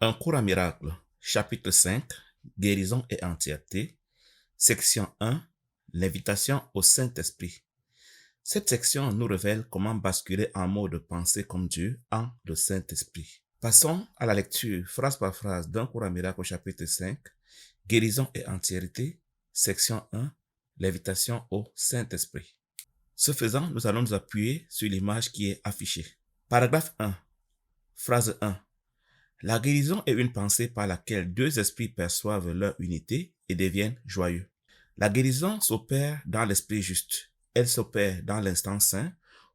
Un cours à miracle, chapitre 5, guérison et entièreté, section 1, l'invitation au Saint-Esprit. Cette section nous révèle comment basculer en mode de pensée comme Dieu en le Saint-Esprit. Passons à la lecture phrase par phrase d'un cours à miracle au chapitre 5, guérison et entièreté, section 1, l'invitation au Saint-Esprit. Ce faisant, nous allons nous appuyer sur l'image qui est affichée. Paragraphe 1, phrase 1. La guérison est une pensée par laquelle deux esprits perçoivent leur unité et deviennent joyeux. La guérison s'opère dans l'esprit juste. Elle s'opère dans l'instant saint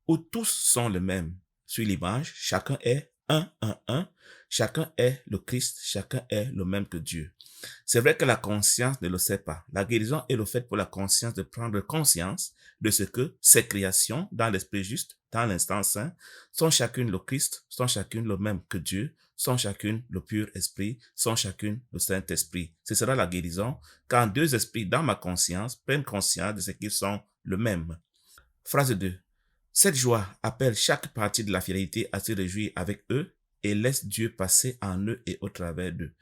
où tous sont le même. Sur l'image, chacun est un. Chacun est le Christ, chacun est le même que Dieu. C'est vrai que la conscience ne le sait pas. La guérison est le fait pour la conscience de prendre conscience de ce que ces créations, dans l'esprit juste, dans l'instant saint, sont chacune le Christ, sont chacune le même que Dieu, sont chacune le pur esprit, sont chacune le Saint-Esprit. Ce sera la guérison quand deux esprits dans ma conscience prennent conscience de ce qu'ils sont le même. Phrase 2. Cette joie appelle chaque partie de la fidélité à se réjouir avec eux et laisse Dieu passer en eux et au travers d'eux.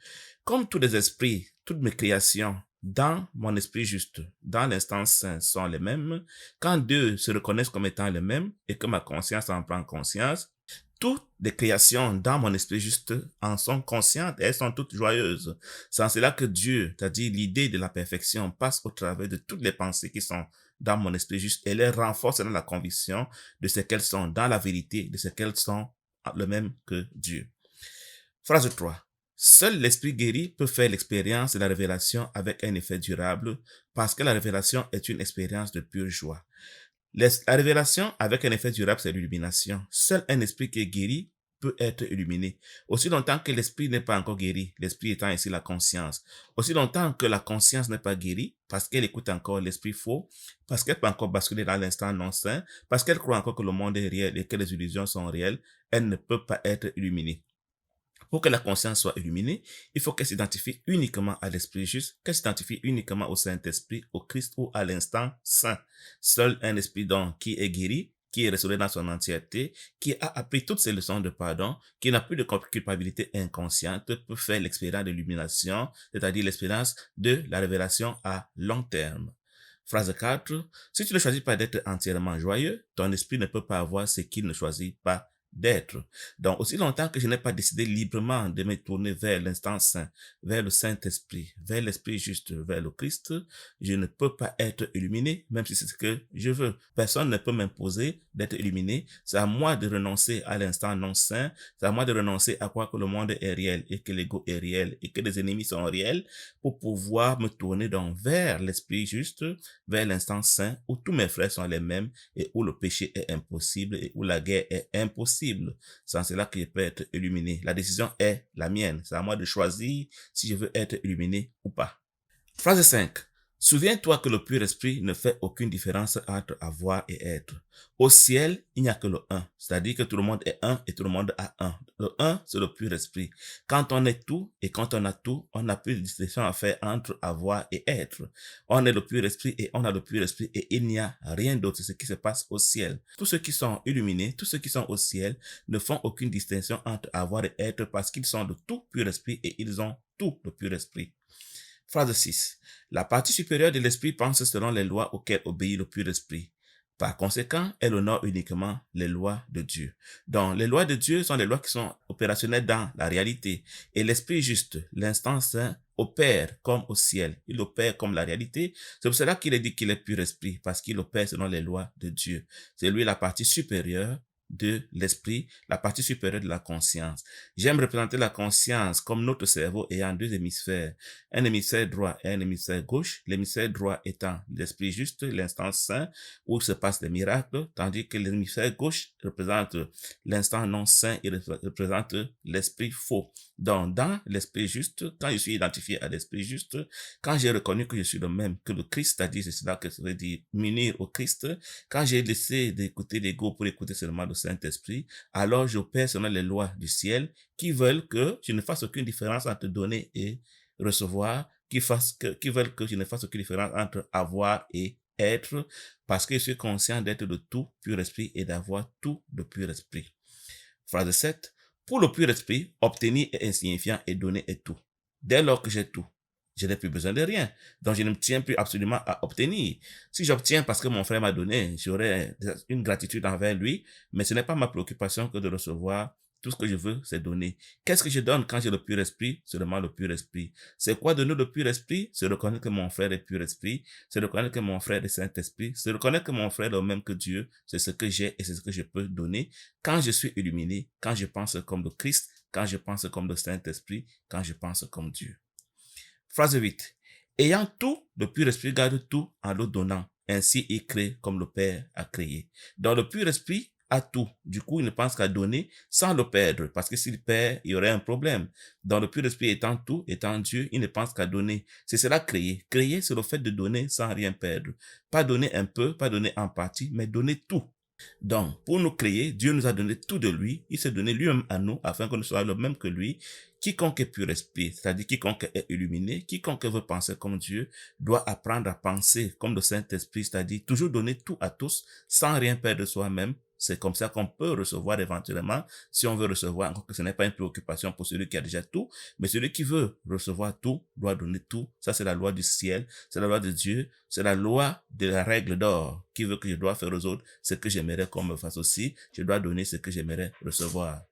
Comme tous les esprits, toutes mes créations, dans mon esprit juste, dans l'instant saint, sont les mêmes, quand deux se reconnaissent comme étant les mêmes et que ma conscience en prend conscience, toutes les créations dans mon esprit juste en sont conscientes et elles sont toutes joyeuses. C'est en cela que Dieu, c'est-à-dire l'idée de la perfection, passe au travers de toutes les pensées qui sont dans mon esprit juste et les renforce dans la conviction de ce qu'elles sont dans la vérité, de ce qu'elles sont le même que Dieu. Phrase 3. Seul l'esprit guéri peut faire l'expérience de la révélation avec un effet durable parce que la révélation est une expérience de pure joie. La révélation avec un effet durable, c'est l'illumination. Seul un esprit qui est guéri peut être illuminé. Aussi longtemps que l'esprit n'est pas encore guéri, l'esprit étant ici la conscience. Aussi longtemps que la conscience n'est pas guérie, parce qu'elle écoute encore l'esprit faux, parce qu'elle peut encore basculer dans l'instant non sain, parce qu'elle croit encore que le monde est réel et que les illusions sont réelles, elle ne peut pas être illuminée. Pour que la conscience soit illuminée, il faut qu'elle s'identifie uniquement à l'Esprit juste, qu'elle s'identifie uniquement au Saint-Esprit, au Christ ou à l'instant saint. Seul un esprit donc qui est guéri, qui est restauré dans son entièreté, qui a appris toutes ses leçons de pardon, qui n'a plus de culpabilité inconsciente, peut faire l'expérience de l'illumination, c'est-à-dire l'expérience de la révélation à long terme. Phrase 4. Si tu ne choisis pas d'être entièrement joyeux, ton esprit ne peut pas avoir ce qu'il ne choisit pas d'être. Donc, aussi longtemps que je n'ai pas décidé librement de me tourner vers l'instant saint, vers le Saint-Esprit, vers l'Esprit juste, vers le Christ, je ne peux pas être illuminé, même si c'est ce que je veux. Personne ne peut m'imposer d'être illuminé. C'est à moi de renoncer à l'instant non saint. C'est à moi de renoncer à croire que le monde est réel et que l'ego est réel et que les ennemis sont réels pour pouvoir me tourner donc vers l'Esprit juste, vers l'instant saint où tous mes frères sont les mêmes et où le péché est impossible et où la guerre est impossible. C'est en cela que je peux être illuminé. La décision est la mienne. C'est à moi de choisir si je veux être illuminé ou pas. Phrase 5. Souviens-toi que le pur esprit ne fait aucune différence entre avoir et être. Au ciel, il n'y a que le un. C'est-à-dire que tout le monde est un et tout le monde a un. Le un, c'est le pur esprit. Quand on est tout et quand on a tout, on n'a plus de distinction à faire entre avoir et être. On est le pur esprit et on a le pur esprit et il n'y a rien d'autre. C'est ce qui se passe au ciel. Tous ceux qui sont illuminés, tous ceux qui sont au ciel ne font aucune distinction entre avoir et être parce qu'ils sont de tout pur esprit et ils ont tout le pur esprit. Phrase 6. La partie supérieure de l'esprit pense selon les lois auxquelles obéit le pur esprit. Par conséquent, elle honore uniquement les lois de Dieu. Donc, les lois de Dieu sont les lois qui sont opérationnelles dans la réalité. Et l'esprit juste, l'instant saint, opère comme au ciel. Il opère comme la réalité. C'est pour cela qu'il est dit qu'il est pur esprit, parce qu'il opère selon les lois de Dieu. C'est lui la partie supérieure de l'esprit, la partie supérieure de la conscience. J'aime représenter la conscience comme notre cerveau ayant deux hémisphères, un hémisphère droit et un hémisphère gauche, l'hémisphère droit étant l'esprit juste, l'instant saint, où se passent les miracles, tandis que l'hémisphère gauche représente l'instant non saint et représente l'esprit faux. Donc, dans l'esprit juste, quand je suis identifié à l'esprit juste, quand j'ai reconnu que je suis le même que le Christ, c'est-à-dire c'est cela que ça veut dire m'unir au Christ, quand j'ai laissé d'écouter l'ego pour écouter seulement le Saint-Esprit, alors j'opère selon les lois du ciel qui veulent que je ne fasse aucune différence entre donner et recevoir, qui veulent que je ne fasse aucune différence entre avoir et être, parce que je suis conscient d'être de tout pur esprit et d'avoir tout de pur esprit. Phrase 7. Pour le pur esprit, obtenir est insignifiant et donner est tout. Dès lors que j'ai tout, je n'ai plus besoin de rien. Donc, je ne me tiens plus absolument à obtenir. Si j'obtiens parce que mon frère m'a donné, j'aurai une gratitude envers lui, mais ce n'est pas ma préoccupation que de recevoir. Tout ce que je veux, c'est donner. Qu'est-ce que je donne quand j'ai le pur esprit? Seulement le pur esprit. C'est quoi donner le pur esprit? C'est reconnaître que mon frère est pur esprit. C'est reconnaître que mon frère est Saint-Esprit. C'est reconnaître que mon frère est le même que Dieu. C'est ce que j'ai et c'est ce que je peux donner. Quand je suis illuminé, quand je pense comme le Christ, quand je pense comme le Saint-Esprit, quand je pense comme Dieu. Phrase 8. Ayant tout, le pur esprit garde tout en le donnant. Ainsi, il crée comme le Père a créé. Donc, le pur esprit a tout. Du coup, il ne pense qu'à donner sans le perdre. Parce que s'il perd, il y aurait un problème. Donc, le pur esprit étant tout, étant Dieu, il ne pense qu'à donner. C'est cela créer. Créer, c'est le fait de donner sans rien perdre. Pas donner un peu, pas donner en partie, mais donner tout. Donc, pour nous créer, Dieu nous a donné tout de lui. Il s'est donné lui-même à nous afin que nous soyons le même que lui. Quiconque est pur esprit, c'est-à-dire quiconque est illuminé, quiconque veut penser comme Dieu, doit apprendre à penser comme le Saint-Esprit, c'est-à-dire toujours donner tout à tous sans rien perdre de soi-même. C'est comme ça qu'on peut recevoir éventuellement, si on veut recevoir, encore que ce n'est pas une préoccupation pour celui qui a déjà tout, mais celui qui veut recevoir tout doit donner tout. Ça, c'est la loi du ciel, c'est la loi de Dieu, c'est la loi de la règle d'or qui veut que je dois faire aux autres ce que j'aimerais qu'on me fasse aussi. Je dois donner ce que j'aimerais recevoir.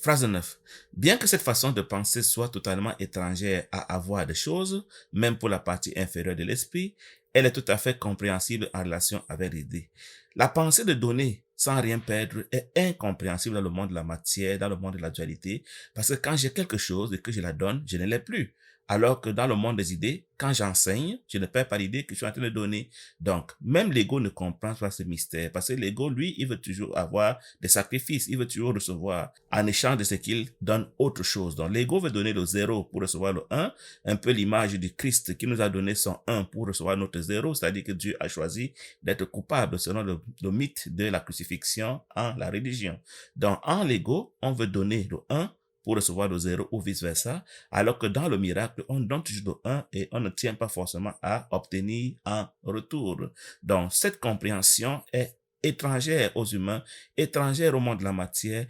Phrase 9. Bien que cette façon de penser soit totalement étrangère à avoir des choses, même pour la partie inférieure de l'esprit, elle est tout à fait compréhensible en relation avec l'idée. La pensée de donner sans rien perdre est incompréhensible dans le monde de la matière, dans le monde de la dualité, parce que quand j'ai quelque chose et que je la donne, je ne l'ai plus. Alors que dans le monde des idées, quand j'enseigne, je ne perds pas l'idée que je suis en train de donner. Donc, même l'ego ne comprend pas ce mystère, parce que l'ego, lui, il veut toujours avoir des sacrifices, il veut toujours recevoir en échange de ce qu'il donne autre chose. Donc, l'ego veut donner le 0 pour recevoir le 1, un peu l'image du Christ qui nous a donné son 1 pour recevoir notre 0, c'est-à-dire que Dieu a choisi d'être coupable selon le mythe de la crucifixion en la religion. Donc, en l'ego, on veut donner le 1 pour recevoir le 0 ou vice-versa, alors que dans le miracle, on donne toujours le 1 et on ne tient pas forcément à obtenir en retour. Donc, cette compréhension est étrangère aux humains, étrangère au monde de la matière,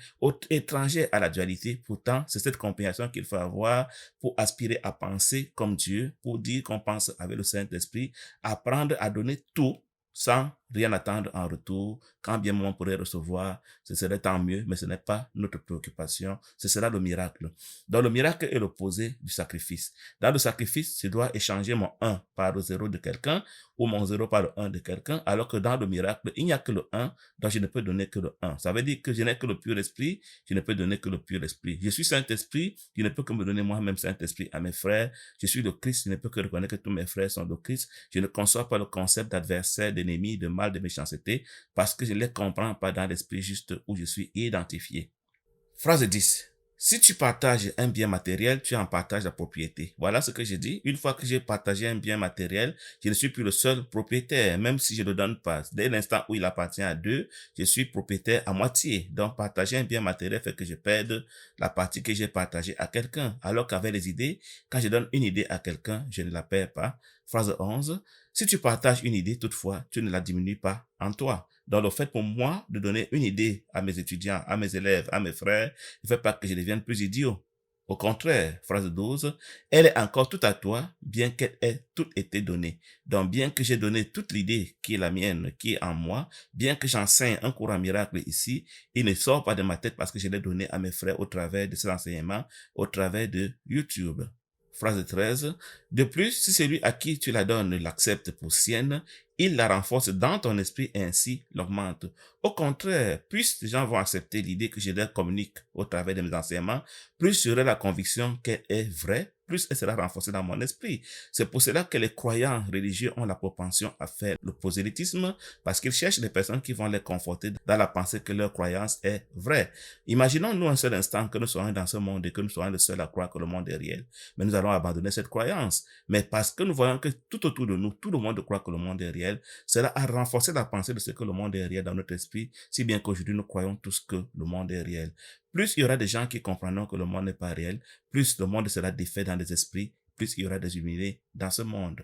étrangère à la dualité. Pourtant, c'est cette compréhension qu'il faut avoir pour aspirer à penser comme Dieu, pour dire qu'on pense avec le Saint-Esprit, apprendre à donner tout sans rien attendre en retour. Quand bien on pourrait recevoir, ce serait tant mieux, mais ce n'est pas notre préoccupation. Ce sera le miracle. Donc, le miracle est l'opposé du sacrifice. Dans le sacrifice, je dois échanger mon 1 par le 0 de quelqu'un ou mon 0 par le 1 de quelqu'un, alors que dans le miracle, il n'y a que le 1, donc je ne peux donner que le 1. Ça veut dire que je n'ai que le pur esprit, je ne peux donner que le pur esprit. Je suis Saint-Esprit, je ne peux que me donner moi-même Saint-Esprit à mes frères. Je suis le Christ, je ne peux que reconnaître que tous mes frères sont le Christ. Je ne conçois pas le concept d'adversaire, d'ennemi, de mal, de méchanceté, parce que je ne les comprends pas dans l'esprit juste où je suis identifié. Phrase 10. Si tu partages un bien matériel, tu en partages la propriété. Voilà ce que je dis. Une fois que j'ai partagé un bien matériel, je ne suis plus le seul propriétaire, même si je ne le donne pas. Dès l'instant où il appartient à deux, je suis propriétaire à moitié. Donc, partager un bien matériel fait que je perde la partie que j'ai partagée à quelqu'un. Alors qu'avec les idées, quand je donne une idée à quelqu'un, je ne la perds pas. Phrase 11. Si tu partages une idée, toutefois, tu ne la diminues pas en toi. Donc, le fait pour moi de donner une idée à mes étudiants, à mes élèves, à mes frères, ne fait pas que je devienne plus idiot. Au contraire, phrase 12, elle est encore toute à toi, bien qu'elle ait tout été donnée. Donc, bien que j'ai donné toute l'idée qui est la mienne, qui est en moi, bien que j'enseigne un cours en miracle ici, il ne sort pas de ma tête parce que je l'ai donné à mes frères au travers de cet enseignement, au travers de YouTube. Phrase 13. De plus, si celui à qui tu la donnes l'accepte pour sienne, il la renforce dans ton esprit et ainsi l'augmente. Au contraire, plus les gens vont accepter l'idée que je leur communique au travers de mes enseignements, plus j'aurai la conviction qu'elle est vraie, plus elle sera renforcée dans mon esprit. C'est pour cela que les croyants religieux ont la propension à faire le prosélytisme, parce qu'ils cherchent des personnes qui vont les conforter dans la pensée que leur croyance est vraie. Imaginons-nous un seul instant que nous soyons dans ce monde et que nous soyons les seuls à croire que le monde est réel. Mais nous allons abandonner cette croyance. Mais parce que nous voyons que tout autour de nous, tout le monde croit que le monde est réel, cela a renforcé la pensée de ce que le monde est réel dans notre esprit, si bien qu'aujourd'hui nous croyons tous que le monde est réel. Plus il y aura des gens qui comprendront que le monde n'est pas réel, plus le monde sera défait dans les esprits, plus il y aura des humiliés dans ce monde.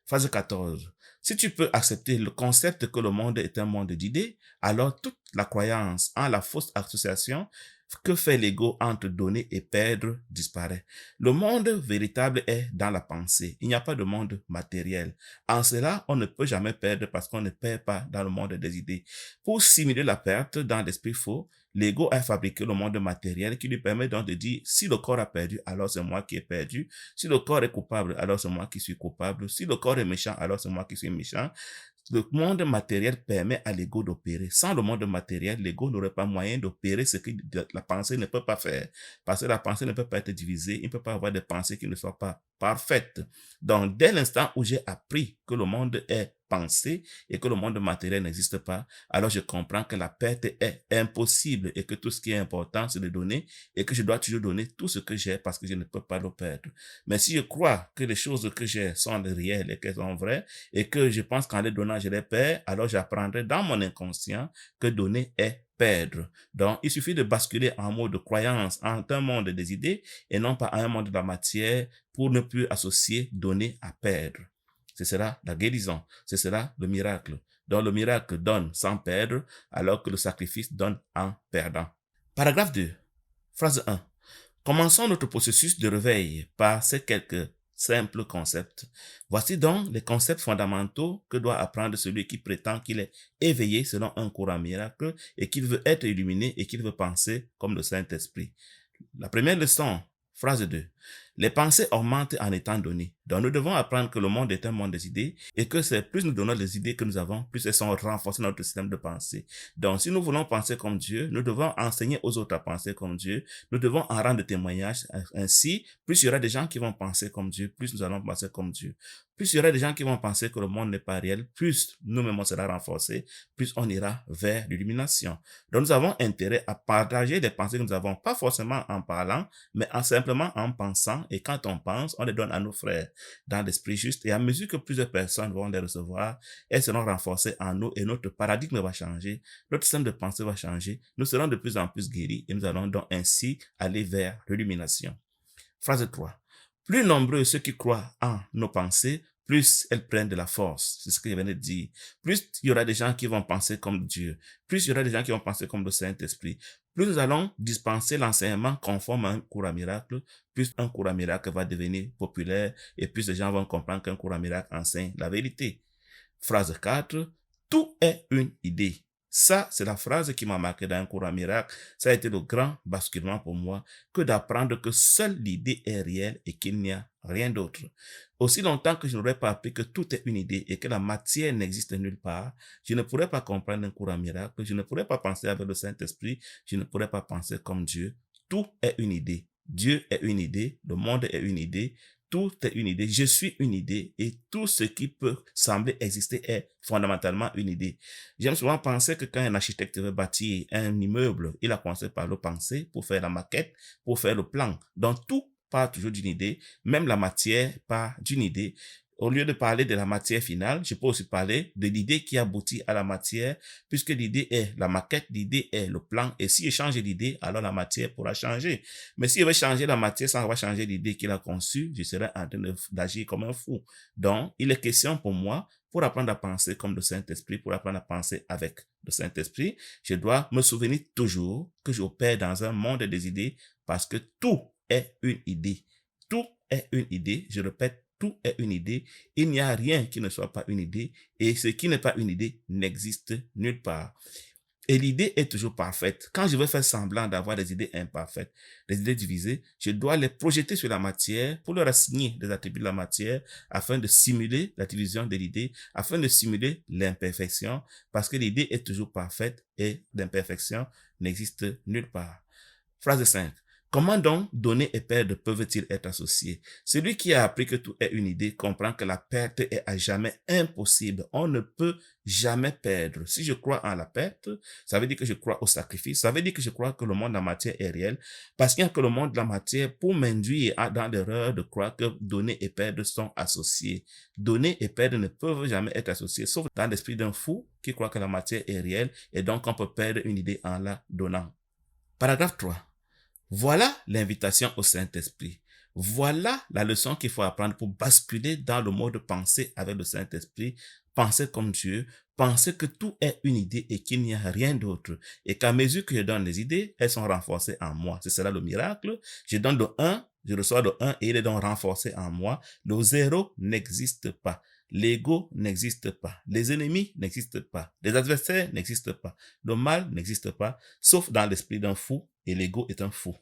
Phase 14. Si tu peux accepter le concept que le monde est un monde d'idées, alors toute la croyance en la fausse association que fait l'ego entre donner et perdre disparaît. Le monde véritable est dans la pensée. Il n'y a pas de monde matériel. En cela, on ne peut jamais perdre parce qu'on ne perd pas dans le monde des idées. Pour simuler la perte dans l'esprit faux, l'ego a fabriqué le monde matériel qui lui permet donc de dire si le corps a perdu, alors c'est moi qui ai perdu. Si le corps est coupable, alors c'est moi qui suis coupable. Si le corps est méchant, alors c'est moi qui suis méchant. Le monde matériel permet à l'ego d'opérer. Sans le monde matériel, l'ego n'aurait pas moyen d'opérer ce que la pensée ne peut pas faire. Parce que la pensée ne peut pas être divisée, il ne peut pas avoir des pensées qui ne soient pas parfaites. Donc, dès l'instant où j'ai appris que le monde est pensé et que le monde matériel n'existe pas, alors je comprends que la perte est impossible et que tout ce qui est important, c'est de donner et que je dois toujours donner tout ce que j'ai parce que je ne peux pas le perdre. Mais si je crois que les choses que j'ai sont réelles et qu'elles sont vraies, et que je pense qu'en les donnant, je les perds, alors j'apprendrai dans mon inconscient que donner est perdre. Donc, il suffit de basculer en mode de croyance en un monde des idées et non pas en un monde de la matière pour ne plus associer donner à perdre. Ce sera la guérison, ce sera le miracle. Donc, le miracle donne sans perdre, alors que le sacrifice donne en perdant. Paragraphe 2, phrase 1. Commençons notre processus de réveil par ces quelques simples concepts. Voici donc les concepts fondamentaux que doit apprendre celui qui prétend qu'il est éveillé selon un courant miracle et qu'il veut être illuminé et qu'il veut penser comme le Saint-Esprit. La première leçon, phrase 2. Les pensées augmentent en étant données. Donc nous devons apprendre que le monde est un monde des idées et que c'est plus nous donnons les idées que nous avons, plus elles sont renforcées dans notre système de pensée. Donc si nous voulons penser comme Dieu, nous devons enseigner aux autres à penser comme Dieu. Nous devons en rendre témoignage. Ainsi, plus il y aura des gens qui vont penser comme Dieu, plus nous allons penser comme Dieu. Plus il y aura des gens qui vont penser que le monde n'est pas réel, plus nous-mêmes on sera renforcés, plus on ira vers l'illumination. Donc nous avons intérêt à partager des pensées que nous avons, pas forcément en parlant, mais simplement en pensant. Et quand on pense, on les donne à nos frères dans l'esprit juste. Et à mesure que plusieurs personnes vont les recevoir, elles seront renforcées en nous et notre paradigme va changer, notre système de pensée va changer, nous serons de plus en plus guéris et nous allons donc ainsi aller vers l'illumination. Phrase 3. Plus nombreux ceux qui croient en nos pensées, plus elles prennent de la force. C'est ce que je viens de dire. Plus il y aura des gens qui vont penser comme Dieu. Plus il y aura des gens qui vont penser comme le Saint-Esprit. Plus nous allons dispenser l'enseignement conforme à un cours à miracle, plus un cours à miracle va devenir populaire et plus les gens vont comprendre qu'un cours à miracle enseigne la vérité. Phrase 4. Tout est une idée. Ça, c'est la phrase qui m'a marqué dans un cours à miracle. Ça a été le grand basculement pour moi que d'apprendre que seule l'idée est réelle et qu'il n'y a rien d'autre. Aussi longtemps que je n'aurais pas appris que tout est une idée et que la matière n'existe nulle part, je ne pourrais pas comprendre un cours à miracle, je ne pourrais pas penser avec le Saint-Esprit, je ne pourrais pas penser comme Dieu. Tout est une idée. Dieu est une idée, le monde est une idée, tout est une idée, je suis une idée et tout ce qui peut sembler exister est fondamentalement une idée. J'aime souvent penser que quand un architecte veut bâtir un immeuble, il a commencé par le penser pour faire la maquette, pour faire le plan. Donc tout part toujours d'une idée, même la matière part d'une idée. Au lieu de parler de la matière finale, je peux aussi parler de l'idée qui aboutit à la matière, puisque l'idée est la maquette, l'idée est le plan, et si je change l'idée, alors la matière pourra changer. Mais si je veux changer la matière sans avoir changé l'idée qu'il a conçue, je serai en train d'agir comme un fou. Donc, il est question pour moi, pour apprendre à penser comme le Saint-Esprit, pour apprendre à penser avec le Saint-Esprit, je dois me souvenir toujours que j'opère dans un monde des idées, parce que tout est une idée. Tout est une idée, je répète, tout est une idée. Il n'y a rien qui ne soit pas une idée et ce qui n'est pas une idée n'existe nulle part. Et l'idée est toujours parfaite. Quand je veux faire semblant d'avoir des idées imparfaites, des idées divisées, je dois les projeter sur la matière pour leur assigner des attributs de la matière afin de simuler la division de l'idée, afin de simuler l'imperfection, parce que l'idée est toujours parfaite et l'imperfection n'existe nulle part. Phrase 5. Comment donc donner et perdre peuvent-ils être associés? Celui qui a appris que tout est une idée comprend que la perte est à jamais impossible. On ne peut jamais perdre. Si je crois en la perte, ça veut dire que je crois au sacrifice. Ça veut dire que je crois que le monde de la matière est réel. Parce qu'il n'y a que le monde de la matière pour m'induire dans l'erreur de croire que donner et perdre sont associés. Donner et perdre ne peuvent jamais être associés, sauf dans l'esprit d'un fou qui croit que la matière est réelle et donc on peut perdre une idée en la donnant. Paragraphe 3. Voilà l'invitation au Saint-Esprit. Voilà la leçon qu'il faut apprendre pour basculer dans le mode de penser avec le Saint-Esprit, penser comme Dieu, penser que tout est une idée et qu'il n'y a rien d'autre. Et qu'à mesure que je donne les idées, elles sont renforcées en moi. C'est cela le miracle. Je donne le 1, je reçois le 1 et il est donc renforcé en moi. Le 0 n'existe pas. L'ego n'existe pas. Les ennemis n'existent pas. Les adversaires n'existent pas. Le mal n'existe pas, sauf dans l'esprit d'un fou, et l'ego est un fou.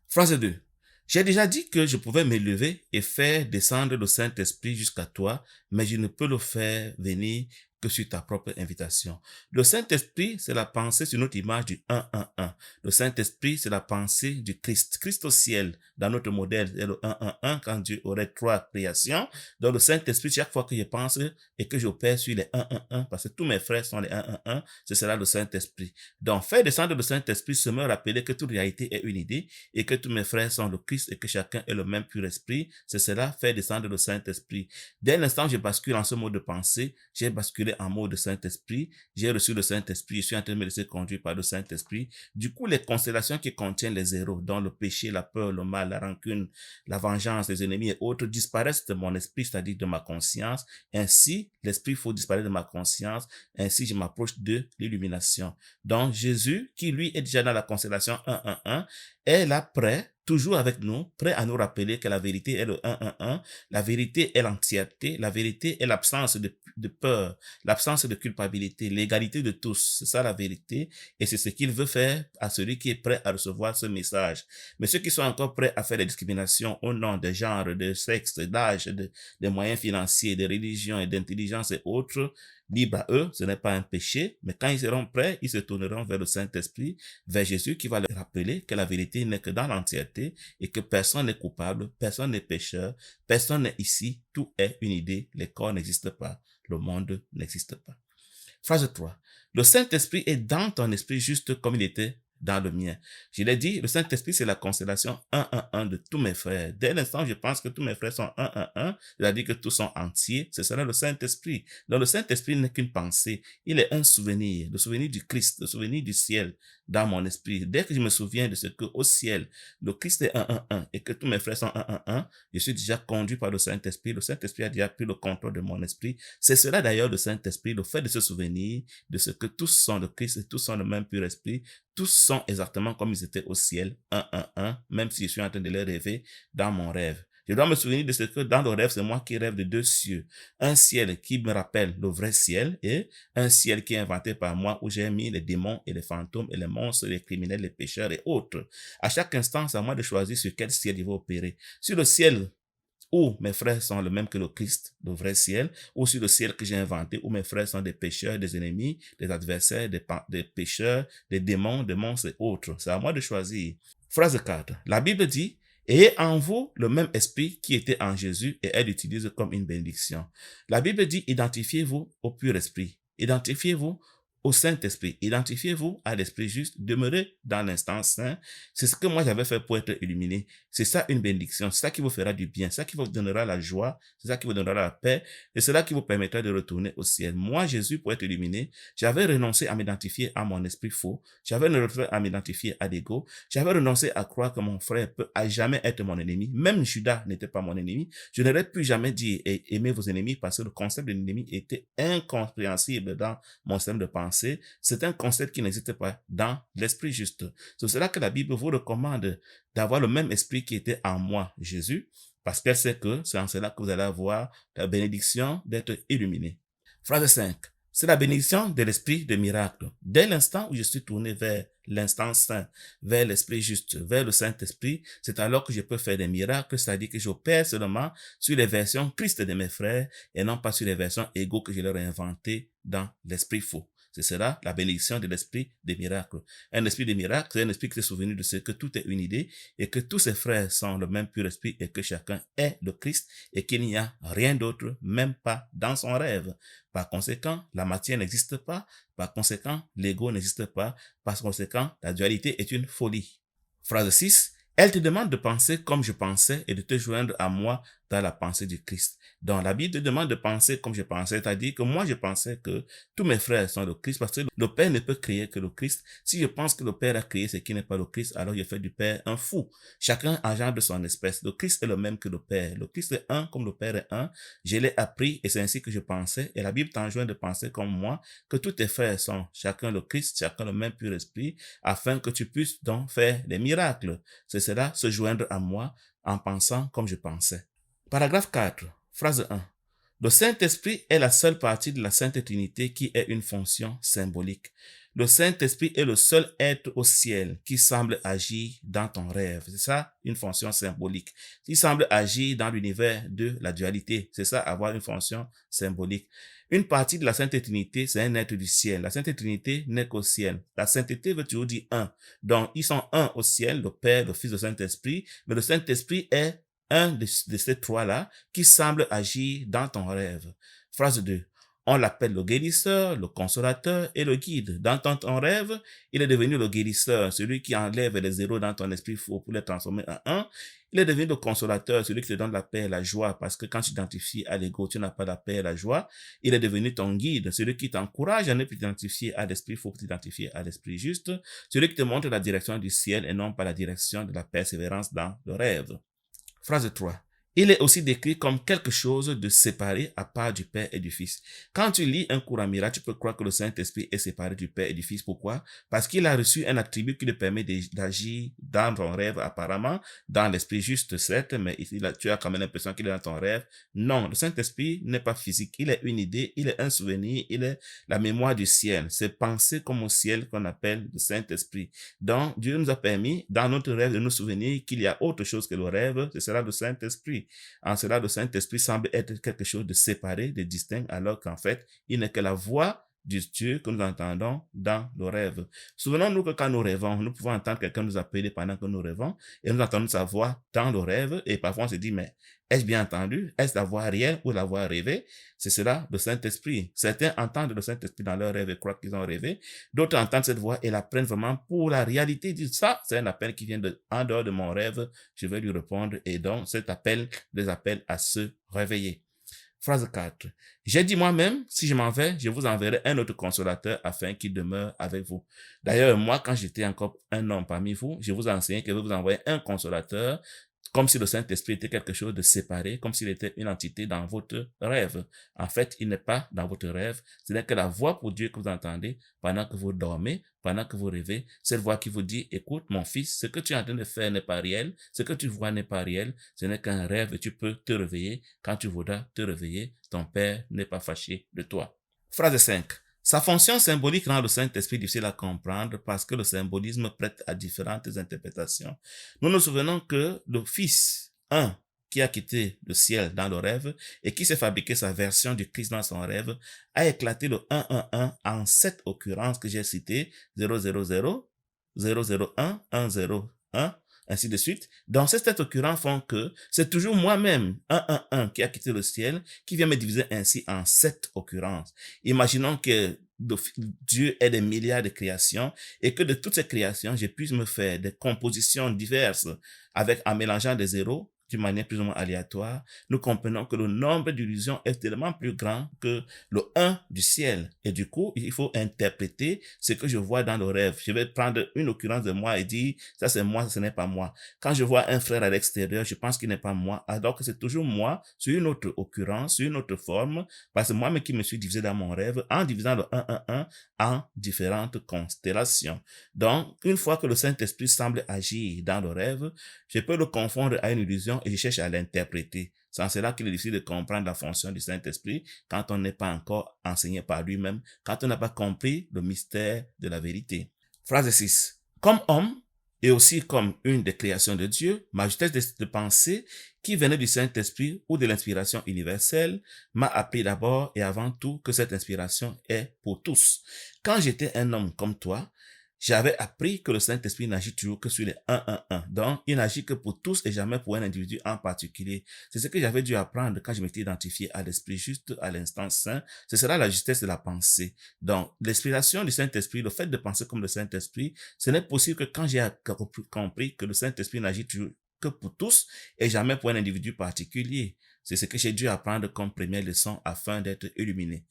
Phrase 2. J'ai déjà dit que je pouvais m'élever et faire descendre le Saint-Esprit jusqu'à toi, mais je ne peux le faire venir que sur ta propre invitation. Le Saint-Esprit, c'est la pensée sur notre image du 1-1-1. Le Saint-Esprit, c'est la pensée du Christ. Christ au ciel, dans notre modèle, c'est le 1-1-1 quand Dieu aurait 3 créations. Donc le Saint-Esprit, chaque fois que je pense et que j'opère sur les 1-1-1, parce que tous mes frères sont les 1-1-1, ce sera le Saint-Esprit. Donc faire descendre le Saint-Esprit, c'est me rappeler que toute réalité est une idée et que tous mes frères sont le Christ et que chacun est le même pur esprit. C'est cela, faire descendre le Saint-Esprit. Dès l'instant où je bascule en ce mode de pensée, j'ai basculé en mode de Saint-Esprit, j'ai reçu le Saint-Esprit, je suis en train de me laisser conduire par le Saint-Esprit. Du coup, les constellations qui contiennent les zéros, dont le péché, la peur, le mal, la rancune, la vengeance, les ennemis et autres, disparaissent de mon esprit, c'est-à-dire de ma conscience. Ainsi, l'esprit faux disparaît de ma conscience. Ainsi, je m'approche de l'illumination. Donc, Jésus, qui lui est déjà dans la constellation 1-1-1, est là prêt, toujours avec nous, prêt à nous rappeler que la vérité est le 1-1-1, la vérité est l'entièreté, la vérité est l'absence de peur, l'absence de culpabilité, l'égalité de tous. C'est ça la vérité et c'est ce qu'il veut faire à celui qui est prêt à recevoir ce message. Mais ceux qui sont encore prêts à faire des discriminations au nom de genre, de sexe, d'âge, des moyens financiers, de religion et d'intelligence et autres, libre à eux, ce n'est pas un péché, mais quand ils seront prêts, ils se tourneront vers le Saint-Esprit, vers Jésus qui va leur rappeler que la vérité n'est que dans l'entièreté et que personne n'est coupable, personne n'est pécheur, personne n'est ici, tout est une idée, les corps n'existent pas, le monde n'existe pas. Phrase 3. Le Saint-Esprit est dans ton esprit juste comme il était dans le mien. Je l'ai dit, le Saint-Esprit, c'est la constellation 1-1-1 de tous mes frères. Dès l'instant où je pense que tous mes frères sont 1-1-1, c'est-à-dire que tous sont entiers, ce sera le Saint-Esprit. Donc le Saint-Esprit n'est qu'une pensée. Il est un souvenir, le souvenir du Christ, le souvenir du ciel dans mon esprit. Dès que je me souviens de ce que au ciel, le Christ est 1-1-1 et que tous mes frères sont 1-1-1, je suis déjà conduit par le Saint-Esprit. Le Saint-Esprit a déjà pris le contrôle de mon esprit. C'est cela d'ailleurs le Saint-Esprit, le fait de se souvenir de ce que tous sont le Christ et tous sont le même pur esprit. Tous sont exactement comme ils étaient au ciel, 1-1-1, même si je suis en train de les rêver dans mon rêve. Je dois me souvenir de ce que dans le rêve, c'est moi qui rêve de 2 cieux. Un ciel qui me rappelle le vrai ciel et un ciel qui est inventé par moi où j'ai mis les démons et les fantômes et les monstres, les criminels, les pécheurs et autres. À chaque instant, c'est à moi de choisir sur quel ciel je vais opérer. Sur le ciel où mes frères sont le même que le Christ, le vrai ciel, ou sur le ciel que j'ai inventé, où mes frères sont des pécheurs, des ennemis, des adversaires, des pécheurs, des démons, des monstres et autres. C'est à moi de choisir. Phrase 4. La Bible dit, ayez en vous le même esprit qui était en Jésus et elle l'utilise comme une bénédiction. La Bible dit, identifiez-vous au pur esprit. Identifiez-vous au Saint-Esprit. Identifiez-vous à l'Esprit juste, demeurez dans l'instant saint. C'est ce que moi j'avais fait pour être illuminé. C'est ça une bénédiction, c'est ça qui vous fera du bien, c'est ça qui vous donnera la joie, c'est ça qui vous donnera la paix, et c'est là qui vous permettra de retourner au ciel. Moi, Jésus, pour être illuminé, j'avais renoncé à m'identifier à mon esprit faux, j'avais renoncé à m'identifier à l'ego, j'avais renoncé à croire que mon frère peut à jamais être mon ennemi, même Judas n'était pas mon ennemi. Je n'aurais plus jamais dit aimer vos ennemis parce que le concept de l'ennemi était incompréhensible dans mon système de pensée. C'est un concept qui n'existe pas dans l'esprit juste. C'est cela que la Bible vous recommande d'avoir le même esprit qui était en moi, Jésus, parce qu'elle sait que c'est en cela que vous allez avoir la bénédiction d'être illuminé. Phrase 5. C'est la bénédiction de l'esprit de miracle. Dès l'instant où je suis tourné vers l'instant saint, vers l'esprit juste, vers le Saint-Esprit, c'est alors que je peux faire des miracles, c'est-à-dire que j'opère seulement sur les versions Christ de mes frères et non pas sur les versions égaux que je leur ai inventées dans l'esprit faux. C'est cela, la bénédiction de l'esprit des miracles. Un esprit de miracle, c'est un esprit qui s'est souvenu de ce que tout est une idée et que tous ses frères sont le même pur esprit et que chacun est le Christ et qu'il n'y a rien d'autre, même pas dans son rêve. Par conséquent, la matière n'existe pas. Par conséquent, l'ego n'existe pas. Par conséquent, la dualité est une folie. Phrase 6. Elle te demande de penser comme je pensais et de te joindre à moi dans la pensée du Christ. Donc, la Bible te demande de penser comme je pensais, c'est-à-dire que moi, je pensais que tous mes frères sont le Christ, parce que le Père ne peut créer que le Christ. Si je pense que le Père a créé ce qui n'est pas le Christ, alors je fais du Père un fou. Chacun agent de son espèce. Le Christ est le même que le Père. Le Christ est un comme le Père est un. Je l'ai appris et c'est ainsi que je pensais. Et la Bible t'enjoint de penser comme moi, que tous tes frères sont chacun le Christ, chacun le même pur esprit, afin que tu puisses donc faire des miracles. C'est cela, se joindre à moi en pensant comme je pensais. Paragraphe 4, phrase 1. Le Saint-Esprit est la seule partie de la Sainte Trinité qui ait une fonction symbolique. Le Saint-Esprit est le seul être au ciel qui semble agir dans ton rêve. C'est ça, une fonction symbolique. Il semble agir dans l'univers de la dualité. C'est ça, avoir une fonction symbolique. Une partie de la Sainte Trinité, c'est un être du ciel. La Sainte Trinité n'est qu'au ciel. La sainteté veut toujours dire un. Donc, ils sont un au ciel, le Père, le Fils, le Saint-Esprit, mais le Saint-Esprit est un de ces trois-là qui semble agir dans ton rêve. Phrase 2. On l'appelle le guérisseur, le consolateur et le guide. Dans ton rêve, il est devenu le guérisseur, celui qui enlève les zéros dans ton esprit faux pour les transformer en un. Il est devenu le consolateur, celui qui te donne la paix et la joie, parce que quand tu t'identifies à l'ego, tu n'as pas la paix et la joie. Il est devenu ton guide, celui qui t'encourage à ne plus t'identifier à l'esprit faux, pour t'identifier à l'esprit juste, celui qui te montre la direction du ciel et non pas la direction de la persévérance dans le rêve. Phrase 3. Il est aussi décrit comme quelque chose de séparé à part du Père et du Fils. Quand tu lis un cours en miracle, tu peux croire que le Saint-Esprit est séparé du Père et du Fils. Pourquoi? Parce qu'il a reçu un attribut qui lui permet d'agir dans ton rêve apparemment, dans l'esprit juste certes, mais tu as quand même l'impression qu'il est dans ton rêve. Non, le Saint-Esprit n'est pas physique. Il est une idée, il est un souvenir, il est la mémoire du ciel. C'est penser comme au ciel qu'on appelle le Saint-Esprit. Donc, Dieu nous a permis, dans notre rêve, de nous souvenir qu'il y a autre chose que le rêve, ce sera le Saint-Esprit. En cela, le Saint-Esprit semble être quelque chose de séparé, de distinct, alors qu'en fait, il n'est que la voix du Dieu que nous entendons dans le rêve. Souvenons-nous que quand nous rêvons, nous pouvons entendre quelqu'un nous appeler pendant que nous rêvons, et nous entendons sa voix dans le rêve, et parfois on se dit, mais ai-je bien entendu? Est-ce la voix réelle ou la voix rêvée? C'est cela, le Saint-Esprit. Certains entendent le Saint-Esprit dans leur rêve et croient qu'ils ont rêvé. D'autres entendent cette voix et la prennent vraiment pour la réalité. Ils disent, ça, c'est un appel qui vient en dehors de mon rêve. Je vais lui répondre. Et donc, cet appel les appelle à se réveiller. Phrase 4. J'ai dit moi-même, si je m'en vais, je vous enverrai un autre consolateur afin qu'il demeure avec vous. D'ailleurs, moi, quand j'étais encore un homme parmi vous, je vous ai enseigné que je vais vous envoyer un consolateur, comme si le Saint-Esprit était quelque chose de séparé, comme s'il était une entité dans votre rêve. En fait, il n'est pas dans votre rêve. Ce n'est que la voix pour Dieu que vous entendez pendant que vous dormez, pendant que vous rêvez. Cette voix qui vous dit, écoute, mon fils, ce que tu es en train de faire n'est pas réel. Ce que tu vois n'est pas réel. Ce n'est qu'un rêve et tu peux te réveiller. Quand tu voudras te réveiller, ton Père n'est pas fâché de toi. Phrase 5. Sa fonction symbolique rend le Saint-Esprit difficile à comprendre parce que le symbolisme prête à différentes interprétations. Nous nous souvenons que le Fils, un, qui a quitté le ciel dans le rêve et qui s'est fabriqué sa version du Christ dans son rêve, a éclaté le 111 en 7 occurrences que j'ai citées, 000, 001, 101, ainsi de suite. Donc, ces 7 occurrences font que c'est toujours moi-même, 111, qui a quitté le ciel, qui vient me diviser ainsi en 7 occurrences. Imaginons que Dieu ait des milliards de créations et que de toutes ces créations, je puisse me faire des compositions diverses en mélangeant des zéros d'une manière plus ou moins aléatoire. Nous comprenons que le nombre d'illusions est tellement plus grand que le 1 du ciel. Et du coup, il faut interpréter ce que je vois dans le rêve. Je vais prendre une occurrence de moi et dire, ça c'est moi, ce n'est pas moi. Quand je vois un frère à l'extérieur, je pense qu'il n'est pas moi, alors que c'est toujours moi sur une autre occurrence, sur une autre forme, parce que moi-même qui me suis divisé dans mon rêve, en divisant le 111 en différentes constellations. Donc, une fois que le Saint-Esprit semble agir dans le rêve, je peux le confondre à une illusion et je cherche à l'interpréter. C'est en cela qu'il est difficile de comprendre la fonction du Saint-Esprit quand on n'est pas encore enseigné par lui-même, quand on n'a pas compris le mystère de la vérité. Phrase 6. Comme homme, et aussi comme une des créations de Dieu, ma justesse de pensée qui venait du Saint-Esprit ou de l'inspiration universelle m'a appris d'abord et avant tout que cette inspiration est pour tous. Quand j'étais un homme comme toi, j'avais appris que le Saint-Esprit n'agit toujours que sur les 111. Donc, il n'agit que pour tous et jamais pour un individu en particulier. C'est ce que j'avais dû apprendre quand je m'étais identifié à l'Esprit juste à l'instant saint. Ce sera la justesse de la pensée. Donc, l'inspiration du Saint-Esprit, le fait de penser comme le Saint-Esprit, ce n'est possible que quand j'ai compris que le Saint-Esprit n'agit toujours que pour tous et jamais pour un individu particulier. C'est ce que j'ai dû apprendre comme première leçon afin d'être illuminé.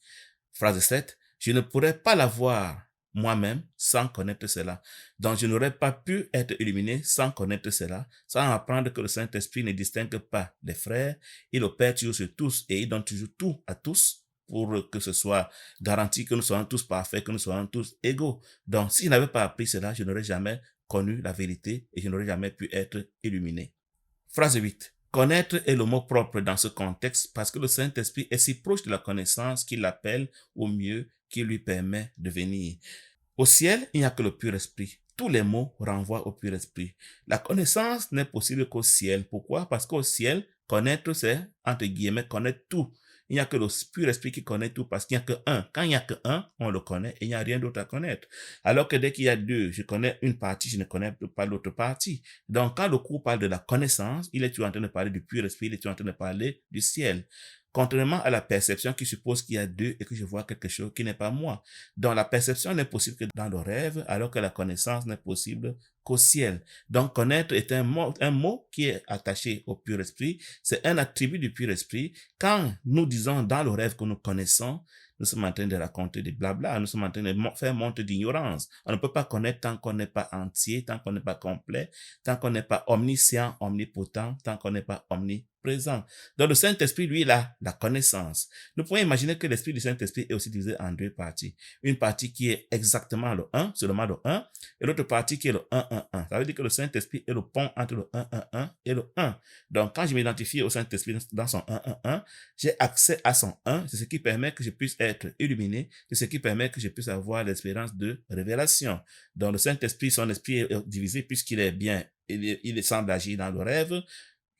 Phrase 7. Je ne pourrais pas l'avoir moi-même sans connaître cela. Donc, je n'aurais pas pu être illuminé sans connaître cela, sans apprendre que le Saint-Esprit ne distingue pas les frères. Il opère toujours sur tous et il donne toujours tout à tous pour que ce soit garanti que nous soyons tous parfaits, que nous soyons tous égaux. Donc, si je n'avais pas appris cela, je n'aurais jamais connu la vérité et je n'aurais jamais pu être illuminé. Phrase 8. Connaître est le mot propre dans ce contexte parce que le Saint-Esprit est si proche de la connaissance qu'il l'appelle au mieux, qui lui permet de venir. Au ciel, il n'y a que le pur esprit. Tous les mots renvoient au pur esprit. La connaissance n'est possible qu'au ciel. Pourquoi? Parce qu'au ciel, connaître, c'est, entre guillemets, connaître tout. Il n'y a que le pur esprit qui connaît tout parce qu'il n'y a que un. Quand il n'y a que un, on le connaît et il n'y a rien d'autre à connaître. Alors que dès qu'il y a deux, je connais une partie, je ne connais pas l'autre partie. Donc, quand le cours parle de la connaissance, il est toujours en train de parler du pur esprit, il est toujours en train de parler du ciel. Contrairement à la perception qui suppose qu'il y a deux et que je vois quelque chose qui n'est pas moi. Donc, la perception n'est possible que dans le rêve, alors que la connaissance n'est possible qu'au ciel. Donc, connaître est un mot qui est attaché au pur esprit. C'est un attribut du pur esprit. Quand nous disons dans le rêve que nous connaissons, nous sommes en train de raconter des blabla, nous sommes en train de faire montre d'ignorance. On ne peut pas connaître tant qu'on n'est pas entier, tant qu'on n'est pas complet, tant qu'on n'est pas omniscient, omnipotent, tant qu'on n'est pas omniprésent. Donc le Saint-Esprit, lui, il a la connaissance. Nous pouvons imaginer que l'Esprit du Saint-Esprit est aussi divisé en deux parties. Une partie qui est exactement le 1, seulement le 1, et l'autre partie qui est le 1-1-1. Ça veut dire que le Saint-Esprit est le pont entre le 1-1-1 et le 1. Donc quand je m'identifie au Saint-Esprit dans son 1-1-1, j'ai accès à son 1, c'est ce qui permet que je puisse être illuminé, c'est ce qui permet que je puisse avoir l'expérience de révélation. Donc le Saint-Esprit, son esprit est divisé puisqu'il est bien, il semble agir dans le rêve,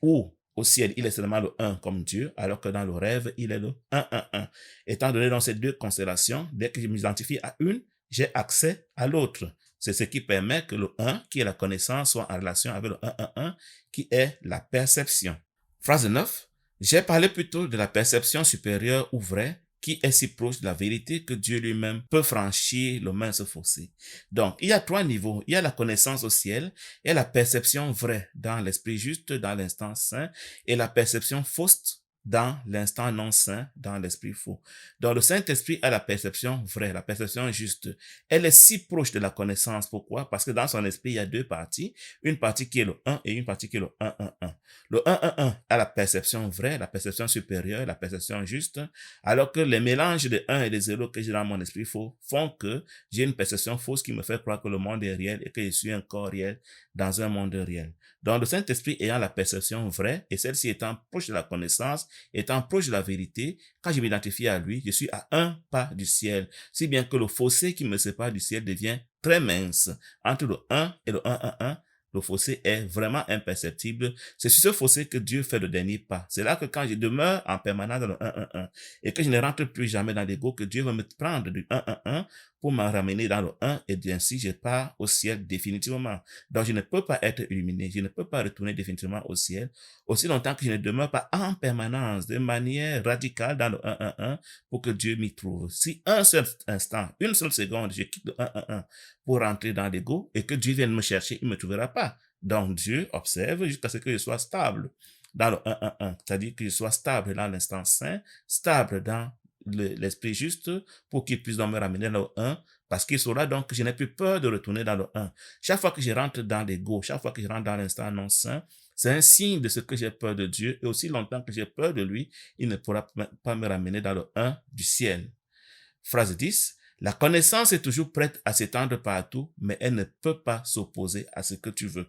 ou au ciel, il est seulement le 1 comme Dieu, alors que dans le rêve, il est le 1-1-1. Étant donné dans ces deux constellations, dès que je m'identifie à une, j'ai accès à l'autre. C'est ce qui permet que le 1, qui est la connaissance, soit en relation avec le 1-1-1, qui est la perception. Phrase 9. J'ai parlé plutôt de la perception supérieure ou vraie, qui est si proche de la vérité que Dieu lui-même peut franchir le mince fossé. Donc, il y a trois niveaux. Il y a la connaissance au ciel, il y a la perception vraie dans l'esprit juste, dans l'instant saint, et la perception fausse dans l'instant non saint, dans l'esprit faux. Donc, le Saint-Esprit a la perception vraie, la perception juste. Elle est si proche de la connaissance. Pourquoi? Parce que dans son esprit, il y a deux parties. Une partie qui est le 1 et une partie qui est le 1-1-1. Le 1-1-1 a la perception vraie, la perception supérieure, la perception juste, alors que les mélanges de 1 et de 0 que j'ai dans mon esprit faux font que j'ai une perception fausse qui me fait croire que le monde est réel et que je suis un corps réel dans un monde réel. Donc, le Saint-Esprit ayant la perception vraie et celle-ci étant proche de la connaissance, étant proche de la vérité, quand je m'identifie à lui, je suis à un pas du ciel, si bien que le fossé qui me sépare du ciel devient très mince. Entre le 1 et le 1-1-1, le fossé est vraiment imperceptible. C'est sur ce fossé que Dieu fait le dernier pas. C'est là que quand je demeure en permanence dans le 1-1-1 et que je ne rentre plus jamais dans l'ego, que Dieu va me prendre du 1-1-1 pour me ramener dans le 1 et ainsi je pars au ciel définitivement. Donc je ne peux pas être illuminé, je ne peux pas retourner définitivement au ciel aussi longtemps que je ne demeure pas en permanence de manière radicale dans le 1-1-1 pour que Dieu m'y trouve. Si un seul instant, une seule seconde, je quitte le 1-1-1 pour rentrer dans l'ego et que Dieu vienne me chercher, il ne me trouvera pas. Donc Dieu observe jusqu'à ce que je sois stable dans le 1-1-1, c'est-à-dire que je sois stable dans l'instant saint, stable dans l'esprit juste pour qu'il puisse donc me ramener dans le 1 parce qu'il saura donc que je n'ai plus peur de retourner dans le 1. Chaque fois que je rentre dans l'ego, chaque fois que je rentre dans l'instant non saint, c'est un signe de ce que j'ai peur de Dieu et aussi longtemps que j'ai peur de lui, il ne pourra pas me ramener dans le 1 du ciel. Phrase 10. La connaissance est toujours prête à s'étendre partout, mais elle ne peut pas s'opposer à ce que tu veux.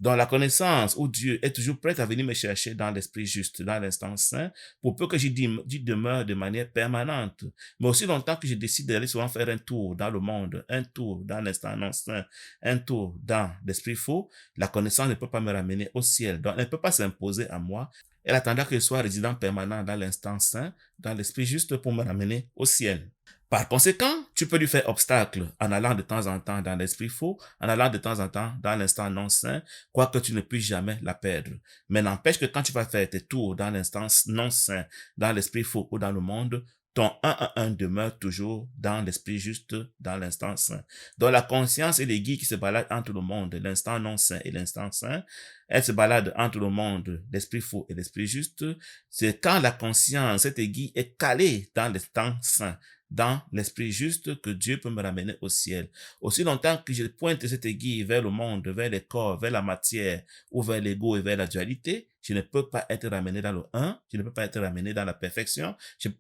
Donc la connaissance ou Dieu est toujours prête à venir me chercher dans l'esprit juste, dans l'instant saint, pour peu que j'y demeure de manière permanente. Mais aussi longtemps que je décide d'aller souvent faire un tour dans le monde, un tour dans l'instant non saint, un tour dans l'esprit faux, la connaissance ne peut pas me ramener au ciel. Donc elle ne peut pas s'imposer à moi. Elle attendra que je sois résident permanent dans l'instant saint, dans l'esprit juste pour me ramener au ciel. Par conséquent, tu peux lui faire obstacle en allant de temps en temps dans l'esprit faux, en allant de temps en temps dans l'instant non saint, quoique tu ne puisses jamais la perdre. Mais n'empêche que quand tu vas faire tes tours dans l'instant non saint, dans l'esprit faux ou dans le monde, ton 1 demeure toujours dans l'esprit juste, dans l'instant saint. Donc la conscience est l'aiguille qui se balade entre le monde, l'instant non saint et l'instant saint. Elle se balade entre le monde, l'esprit faux et l'esprit juste. C'est quand la conscience, cette aiguille, est calée dans l'instant saint, dans l'esprit juste, que Dieu peut me ramener au ciel. Aussi longtemps que je pointe cette aiguille vers le monde, vers les corps, vers la matière, ou vers l'ego et vers la dualité, je ne peux pas être ramené dans le 1, je ne peux pas être ramené dans la perfection.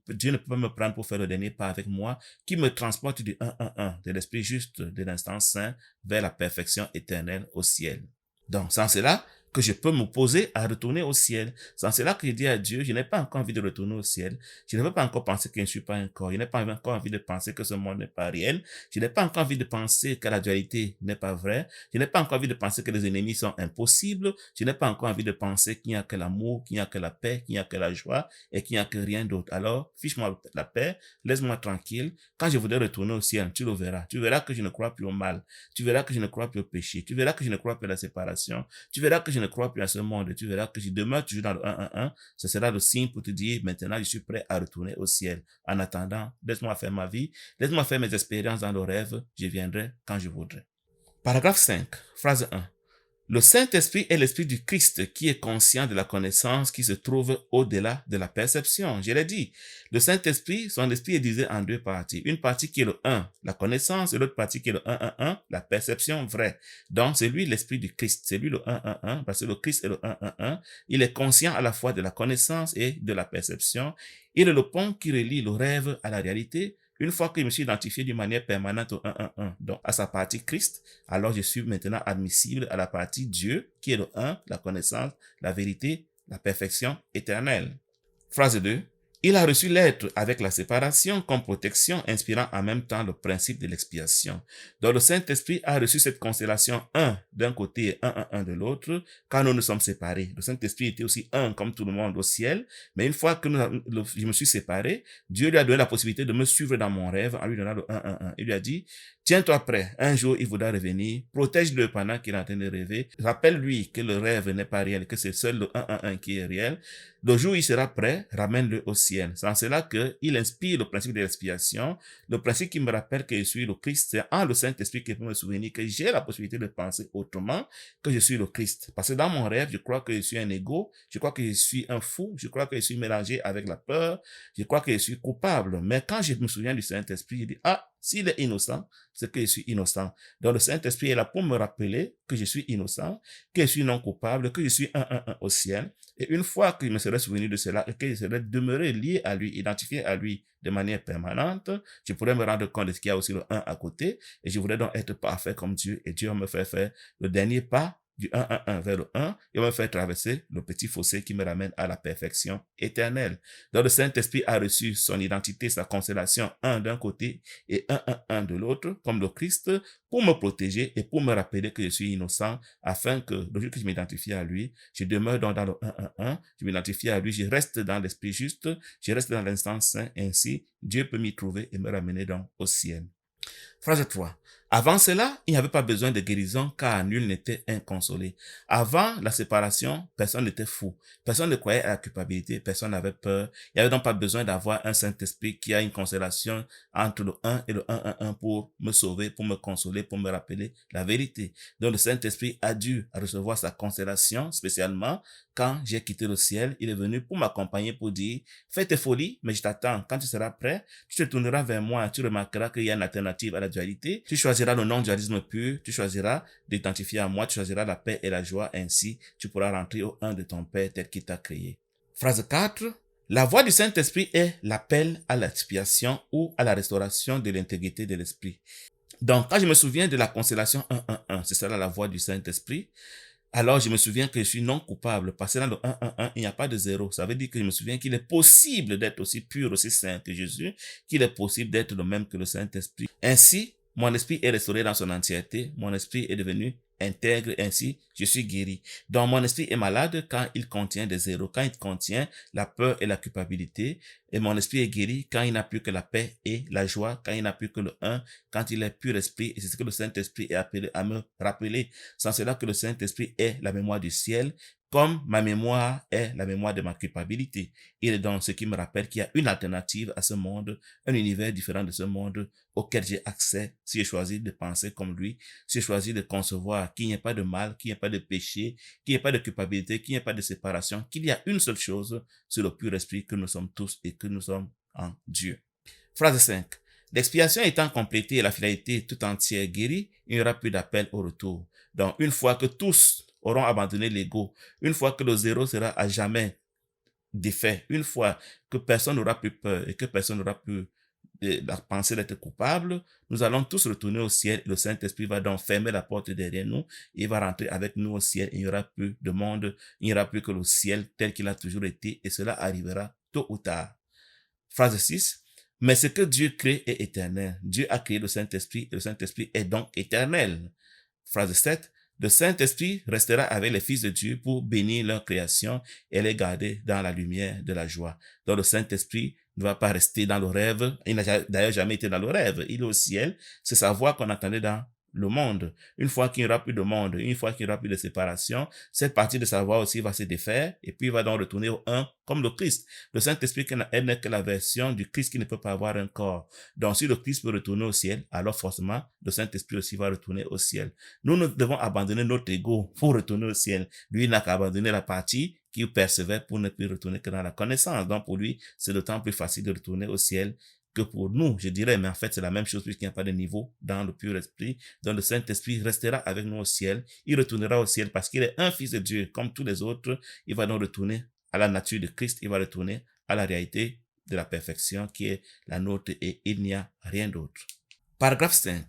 Dieu ne peut pas me prendre pour faire le dernier pas avec moi, qui me transporte du 1, de l'esprit juste, de l'instant saint, vers la perfection éternelle au ciel. Donc, sans cela, que je peux m'opposer à retourner au ciel. Sans cela que je dis à Dieu, je n'ai pas encore envie de retourner au ciel. Je ne veux pas encore penser que je ne suis pas un corps. Je n'ai pas encore envie de penser que ce monde n'est pas réel. Je n'ai pas encore envie de penser que la dualité n'est pas vraie. Je n'ai pas encore envie de penser que les ennemis sont impossibles. Je n'ai pas encore envie de penser qu'il n'y a que l'amour, qu'il n'y a que la paix, qu'il n'y a que la joie et qu'il n'y a que rien d'autre. Alors, fiche-moi la paix, laisse-moi tranquille. Quand je voudrais retourner au ciel, tu le verras. Tu verras que je ne crois plus au mal. Tu verras que je ne crois plus au péché. Tu verras que je ne crois plus à la séparation. Tu verras que je ne crois plus à ce monde. Tu verras que je demeure toujours dans le 1. Ce sera le signe pour te dire, maintenant, je suis prêt à retourner au ciel. En attendant, laisse-moi faire ma vie. Laisse-moi faire mes expériences dans le rêve. Je viendrai quand je voudrais. Paragraphe 5, phrase 1. Le Saint-Esprit est l'Esprit du Christ qui est conscient de la connaissance qui se trouve au-delà de la perception. Je l'ai dit, le Saint-Esprit, son esprit est divisé en deux parties. Une partie qui est le 1, la connaissance, et l'autre partie qui est le 1, la perception vraie. Donc, c'est lui l'Esprit du Christ, c'est lui le 1, parce que le Christ est le 1. Il est conscient à la fois de la connaissance et de la perception. Il est le pont qui relie le rêve à la réalité. Une fois que je me suis identifié d'une manière permanente au 1, donc à sa partie Christ, alors je suis maintenant admissible à la partie Dieu, qui est le 1, la connaissance, la vérité, la perfection éternelle. Phrase 2. Il a reçu l'être avec la séparation comme protection, inspirant en même temps le principe de l'expiation. Donc le Saint-Esprit a reçu cette constellation 1 d'un côté et 1 de l'autre, quand nous nous sommes séparés. Le Saint-Esprit était aussi 1 comme tout le monde au ciel, mais une fois que je me suis séparé, Dieu lui a donné la possibilité de me suivre dans mon rêve en lui donnant le 1. Il lui a dit, tiens-toi prêt, un jour il voudra revenir, protège-le pendant qu'il est en train de rêver, rappelle-lui que le rêve n'est pas réel, que c'est seul le 1 qui est réel. Le jour où il sera prêt, ramène-le au ciel. C'est en cela qu'il inspire le principe de l'expiation, le principe qui me rappelle que je suis le Christ. C'est en le Saint-Esprit qui peut me souvenir que j'ai la possibilité de penser autrement, que je suis le Christ. Parce que dans mon rêve, je crois que je suis un égo, je crois que je suis un fou, je crois que je suis mélangé avec la peur, je crois que je suis coupable. Mais quand je me souviens du Saint-Esprit, je dis, ah, s'il est innocent, c'est que je suis innocent. Donc le Saint-Esprit est là pour me rappeler que je suis innocent, que je suis non coupable, que je suis 1 au ciel. Et une fois que je me serai souvenu de cela et que je serai demeuré lié à lui, identifié à lui de manière permanente, je pourrais me rendre compte de ce qu'il y a aussi le 1 à côté et je voudrais donc être parfait comme Dieu et Dieu va me faire le dernier pas du 1 vers le 1 et va me faire traverser le petit fossé qui me ramène à la perfection éternelle. Donc le Saint-Esprit a reçu son identité, sa constellation 1 d'un côté et 1 de l'autre, comme le Christ, pour me protéger et pour me rappeler que je suis innocent, afin que, le jour que je m'identifie à lui, je demeure donc dans le 1, je m'identifie à lui, je reste dans l'esprit juste, je reste dans l'instant saint, ainsi Dieu peut m'y trouver et me ramener donc au ciel. Phrase 3. Avant cela, il n'y avait pas besoin de guérison car nul n'était inconsolé. Avant la séparation, personne n'était fou. Personne ne croyait à la culpabilité, personne n'avait peur. Il n'y avait donc pas besoin d'avoir un Saint-Esprit qui a une constellation entre le 1 et le 1 pour me sauver, pour me consoler, pour me rappeler la vérité. Donc le Saint-Esprit a dû recevoir sa constellation spécialement quand j'ai quitté le ciel. Il est venu pour m'accompagner, pour dire, fais tes folies, mais je t'attends. Quand tu seras prêt, tu te tourneras vers moi, tu remarqueras qu'il y a une alternative à la dualité. Tu choisiras le non-dualisme pur, tu choisiras d'identifier à moi, tu choisiras la paix et la joie, ainsi tu pourras rentrer au 1 de ton Père tel qu'il t'a créé. Phrase 4. La voix du Saint-Esprit est l'appel à l'expiation ou à la restauration de l'intégrité de l'esprit. Donc, quand je me souviens de la constellation 1, c'est cela la voix du Saint-Esprit, alors je me souviens que je suis non coupable, parce que dans le 1, il n'y a pas de zéro. Ça veut dire que je me souviens qu'il est possible d'être aussi pur, aussi saint que Jésus, qu'il est possible d'être le même que le Saint-Esprit. Ainsi, mon esprit est restauré dans son entièreté, mon esprit est devenu intègre, ainsi je suis guéri. Donc mon esprit est malade quand il contient des zéros, quand il contient la peur et la culpabilité, et mon esprit est guéri quand il n'a plus que la paix et la joie, quand il n'a plus que le 1, quand il est pur esprit, et c'est ce que le Saint-Esprit est appelé à me rappeler. Sans cela que le Saint-Esprit est la mémoire du ciel, comme ma mémoire est la mémoire de ma culpabilité. Il est donc ce qui me rappelle qu'il y a une alternative à ce monde, un univers différent de ce monde auquel j'ai accès si j'ai choisi de penser comme lui, si j'ai choisi de concevoir qu'il n'y ait pas de mal, qu'il n'y ait pas de péché, qu'il n'y ait pas de culpabilité, qu'il n'y ait pas de séparation, qu'il y a une seule chose, c'est le pur esprit que nous sommes tous et que nous sommes en Dieu. Phrase 5. L'expiation étant complétée et la finalité tout entière guérie, il n'y aura plus d'appel au retour. Donc, une fois que tous auront abandonné l'ego, une fois que le zéro sera à jamais défait, une fois que personne n'aura plus peur et que personne n'aura plus la pensée d'être coupable, nous allons tous retourner au ciel. Le Saint-Esprit va donc fermer la porte derrière nous. Il va rentrer avec nous au ciel. Il n'y aura plus de monde. Il n'y aura plus que le ciel tel qu'il a toujours été et cela arrivera tôt ou tard. Phrase 6. Mais ce que Dieu crée est éternel. Dieu a créé le Saint-Esprit et le Saint-Esprit est donc éternel. Phrase 7. Le Saint-Esprit restera avec les fils de Dieu pour bénir leur création et les garder dans la lumière de la joie. Donc le Saint-Esprit ne va pas rester dans le rêve. Il n'a d'ailleurs jamais été dans le rêve. Il est au ciel. C'est sa voix qu'on entendait dans le monde. Une fois qu'il n'y aura plus de monde, une fois qu'il n'y aura plus de séparation, cette partie de sa voix aussi va se défaire et puis il va donc retourner au un comme le Christ. Le Saint-Esprit n'est que la version du Christ qui ne peut pas avoir un corps. Donc si le Christ peut retourner au ciel, alors forcément le Saint-Esprit aussi va retourner au ciel. Nous devons abandonner notre ego pour retourner au ciel. Lui n'a qu'à abandonner la partie qu'il persévère pour ne plus retourner que dans la connaissance. Donc pour lui, c'est d'autant plus facile de retourner au ciel que pour nous, je dirais, mais en fait, c'est la même chose puisqu'il n'y a pas de niveau dans le pur esprit. Donc, le Saint-Esprit restera avec nous au ciel. Il retournera au ciel parce qu'il est un fils de Dieu, comme tous les autres. Il va donc retourner à la nature de Christ. Il va retourner à la réalité de la perfection qui est la nôtre et il n'y a rien d'autre. Paragraphe 5.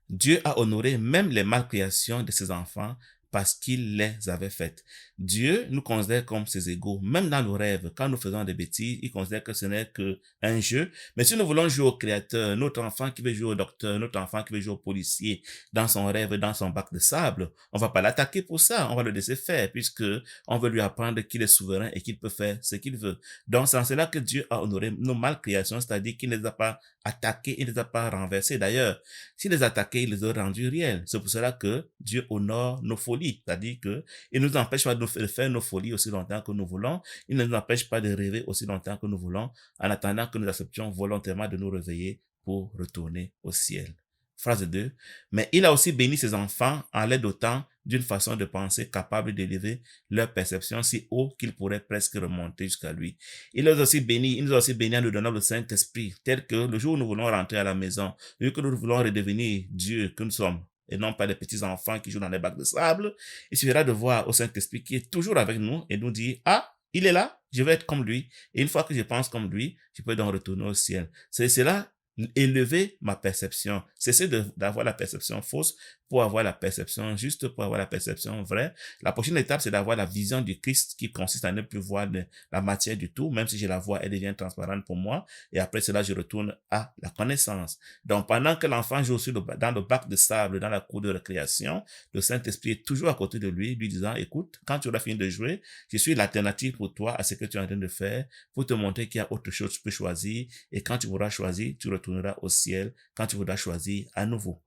Dieu a honoré même les malcréations de ses enfants parce qu'il les avait faites. Dieu nous considère comme ses égaux. Même dans nos rêves, quand nous faisons des bêtises, il considère que ce n'est qu'un jeu. Mais si nous voulons jouer au créateur, notre enfant qui veut jouer au docteur, notre enfant qui veut jouer au policier, dans son rêve, dans son bac de sable, on va pas l'attaquer pour ça. On va le laisser faire puisque on veut lui apprendre qu'il est souverain et qu'il peut faire ce qu'il veut. Donc, c'est en cela que Dieu a honoré nos malcréations, c'est-à-dire qu'il ne les a pas attaqués, il ne les a pas renversés. D'ailleurs, s'il les attaquait, il les a rendus réels. C'est pour cela que Dieu honore nos folies. C'est-à-dire que il ne nous empêche pas de faire nos folies aussi longtemps que nous voulons. Il ne nous empêche pas de rêver aussi longtemps que nous voulons, en attendant que nous acceptions volontairement de nous réveiller pour retourner au ciel. Phrase 2. Mais il a aussi béni ses enfants en les dotant d'une façon de penser capable d'élever leur perception si haut qu'ils pourraient presque remonter jusqu'à lui. Il nous a aussi béni en nous donnant le Saint-Esprit, tel que le jour où nous voulons rentrer à la maison, vu que nous voulons redevenir Dieu que nous sommes, et non pas des petits enfants qui jouent dans les bacs de sable, il suffira de voir au Saint-Esprit qui est toujours avec nous et nous dire, ah, il est là, je vais être comme lui. Et une fois que je pense comme lui, je peux donc retourner au ciel. C'est cela, élever ma perception. Cesser d'avoir la perception fausse pour avoir la perception juste, pour avoir la perception vraie. La prochaine étape, c'est d'avoir la vision du Christ qui consiste à ne plus voir la matière du tout. Même si je la vois, elle devient transparente pour moi. Et après cela, je retourne à la connaissance. Donc, pendant que l'enfant joue dans le bac de sable, dans la cour de récréation, le Saint-Esprit est toujours à côté de lui, lui disant, écoute, quand tu auras fini de jouer, je suis l'alternative pour toi à ce que tu es en train de faire, pour te montrer qu'il y a autre chose que tu peux choisir. Et quand tu voudras choisir, tu retourneras au ciel, quand tu voudras choisir à nouveau.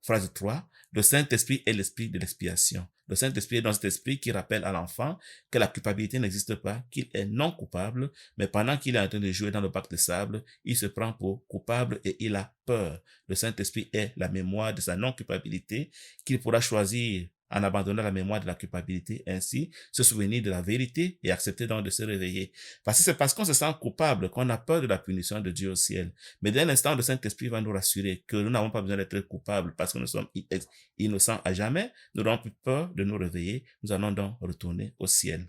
Phrase 3. Le Saint-Esprit est l'esprit de l'expiation. Le Saint-Esprit est dans cet esprit qui rappelle à l'enfant que la culpabilité n'existe pas, qu'il est non coupable, mais pendant qu'il est en train de jouer dans le bac de sable, il se prend pour coupable et il a peur. Le Saint-Esprit est la mémoire de sa non-culpabilité qu'il pourra choisir en abandonnant la mémoire de la culpabilité, ainsi se souvenir de la vérité et accepter donc de se réveiller. Parce que c'est parce qu'on se sent coupable qu'on a peur de la punition de Dieu au ciel. Mais dès l'instant, le Saint-Esprit va nous rassurer que nous n'avons pas besoin d'être coupables parce que nous sommes innocents à jamais. Nous n'aurons plus peur de nous réveiller. Nous allons donc retourner au ciel.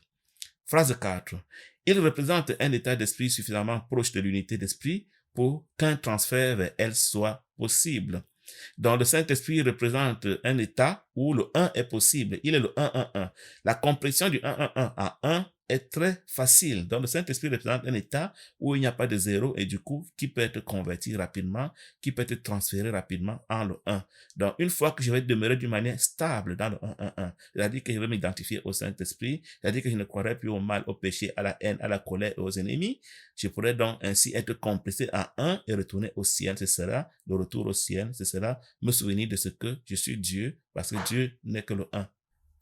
Phrase 4. Il représente un état d'esprit suffisamment proche de l'unité d'esprit pour qu'un transfert vers elle soit possible. Donc, le Saint-Esprit représente un état où le 1 est possible. Il est le 1-1-1. La compréhension du 1-1-1 à 1 est très facile. Donc, le Saint-Esprit représente un état où il n'y a pas de zéro et du coup, qui peut être converti rapidement, qui peut être transféré rapidement en le 1. Donc, une fois que je vais demeurer d'une manière stable dans le 1-1-1, c'est-à-dire que je vais m'identifier au Saint-Esprit, c'est-à-dire que je ne croirai plus au mal, au péché, à la haine, à la colère et aux ennemis, je pourrais donc ainsi être compressé à 1 et retourner au ciel. Ce sera le retour au ciel, ce sera me souvenir de ce que je suis Dieu, parce que Dieu n'est que le 1.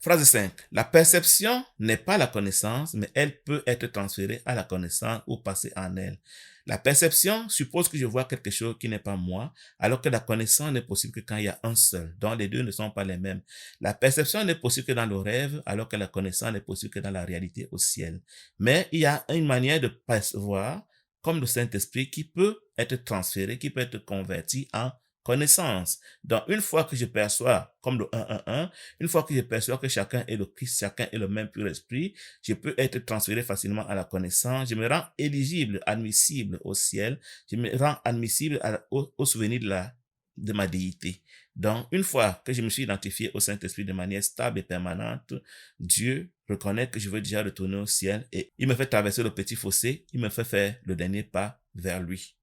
Phrase 5. La perception n'est pas la connaissance, mais elle peut être transférée à la connaissance ou passer en elle. La perception suppose que je vois quelque chose qui n'est pas moi, alors que la connaissance n'est possible que quand il y a un seul, donc les deux ne sont pas les mêmes. La perception n'est possible que dans le rêve, alors que la connaissance n'est possible que dans la réalité au ciel. Mais il y a une manière de percevoir, comme le Saint-Esprit, qui peut être transféré, qui peut être converti en connaissance. Donc, une fois que je perçois, comme le 1-1-1, une fois que je perçois que chacun est le Christ, chacun est le même pur esprit, je peux être transféré facilement à la connaissance. Je me rends éligible, admissible au ciel. Je me rends admissible au souvenir de ma déité. Donc, une fois que je me suis identifié au Saint-Esprit de manière stable et permanente, Dieu reconnaît que je veux déjà retourner au ciel et il me fait traverser le petit fossé, il me fait faire le dernier pas vers lui.